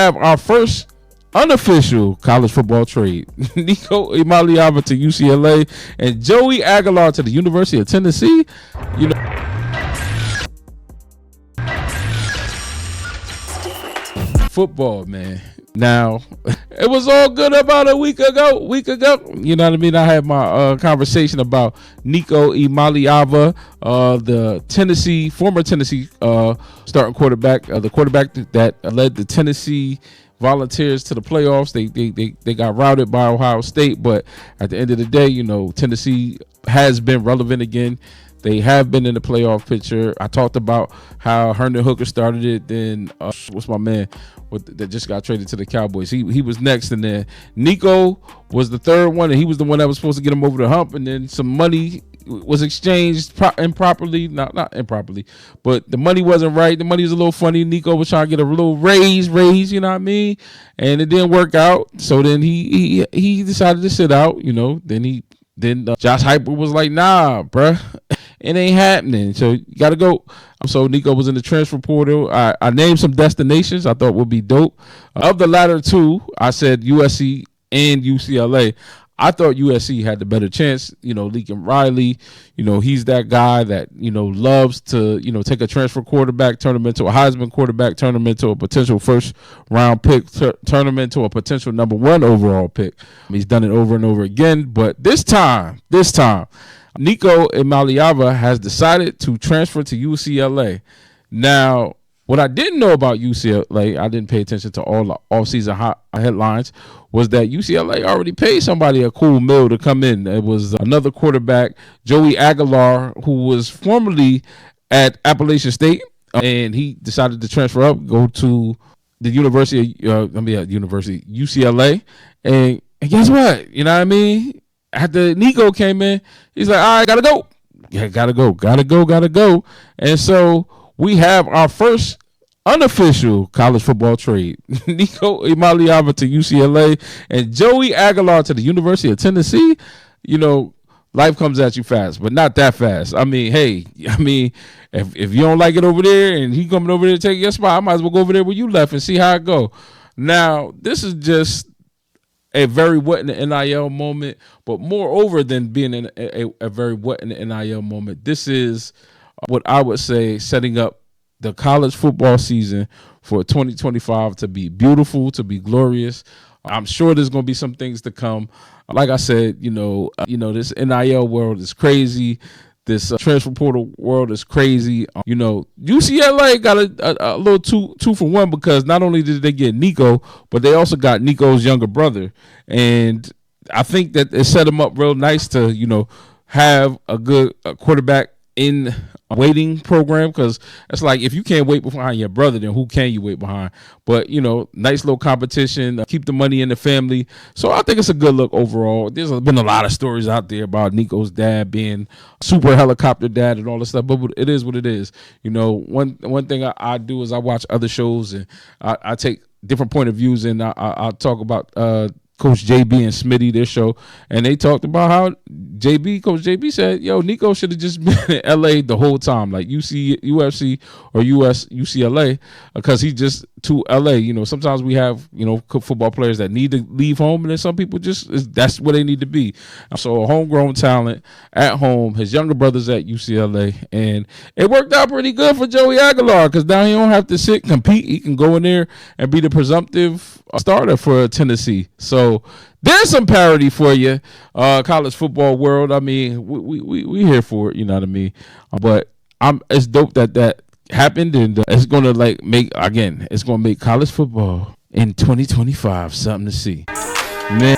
Have our first unofficial college football trade. Nico Emaliava to UCLA and Joey Aguilar to the University of Tennessee. You know, football, man. Now, it was all good about a week ago. You know what I mean? I had my conversation about Nico Emaliava, the former Tennessee starting quarterback, the quarterback that led the Tennessee Volunteers to the playoffs. They got routed by Ohio State, but at the end of the day, you know, Tennessee has been relevant again. They have been in the playoff picture. I talked about how Herndon Hooker started it. Then what's my man that just got traded to the Cowboys? He was next, and then Nico was the third one, and he was the one that was supposed to get him over the hump. And then some money was exchanged improperly, not improperly, but the money wasn't right. The money was a little funny. Nico was trying to get a little raise, you know what I mean? And it didn't work out. So then he decided to sit out. You know, then Josh Heupel was like, nah, bruh. It ain't happening. So you got to go. So Nico was in the transfer portal. I named some destinations I thought would be dope. Of the latter two, I said USC and UCLA. I thought USC had the better chance. You know, Lincoln Riley, you know, he's that guy that, you know, loves to, you know, take a transfer quarterback, turn him into a Heisman quarterback, turn him into a potential first round pick, turn him into a potential number 1 overall pick. He's done it over and over again. But this time, Nico Emaliava has decided to transfer to UCLA. Now, what I didn't know about UCLA, I didn't pay attention to all the offseason headlines, was that UCLA already paid somebody a cool mill to come in. It was another quarterback, Joey Aguilar, who was formerly at Appalachian State, and he decided to transfer up, go to the UCLA, and guess what? You know what I mean? After Nico came in, he's like, all right, gotta go. Yeah, gotta go. And so we have our first unofficial college football trade. Nico Emaliava to UCLA and Joey Aguilar to the University of Tennessee. You know, life comes at you fast, but not that fast. I mean, hey, if you don't like it over there and he coming over there to take your spot, I might as well go over there where you left and see how it go. Now, this is just a very what in the NIL moment, but moreover than being in a very what in the NIL moment, this is what I would say setting up the college football season for 2025 to be beautiful, to be glorious. I'm sure there's going to be some things to come. Like I said, you know, this NIL world is crazy. This transfer portal world is crazy. You know, UCLA got a little two for one, because not only did they get Nico, but they also got Nico's younger brother. And I think that it set them up real nice to, you know, have a good quarterback in a waiting program, because it's like, if you can't wait behind your brother, then who can you wait behind? But, you know, nice little competition, keep the money in the family. So I think it's a good look overall. There's been a lot of stories out there about Nico's dad being super helicopter dad and all this stuff, but it is what it is. You know, one thing I do is I watch other shows, and I take different point of views, and I talk about Coach JB and Smitty, their show, and they talked about how Coach JB said, yo, Nico should have just been in LA the whole time, like UFC or UCLA, because he just to LA. You know, sometimes we have, you know, football players that need to leave home, and then some people that's where they need to be. So a homegrown talent at home, his younger brother's at UCLA, and it worked out pretty good for Joey Aguilar, because now he don't have to compete. He can go in there and be the presumptive starter for Tennessee. So there's some parity for you, college football world. I mean, we here for it, you know what I mean? But it's dope that happened, and it's gonna make college football in 2025 something to see, man.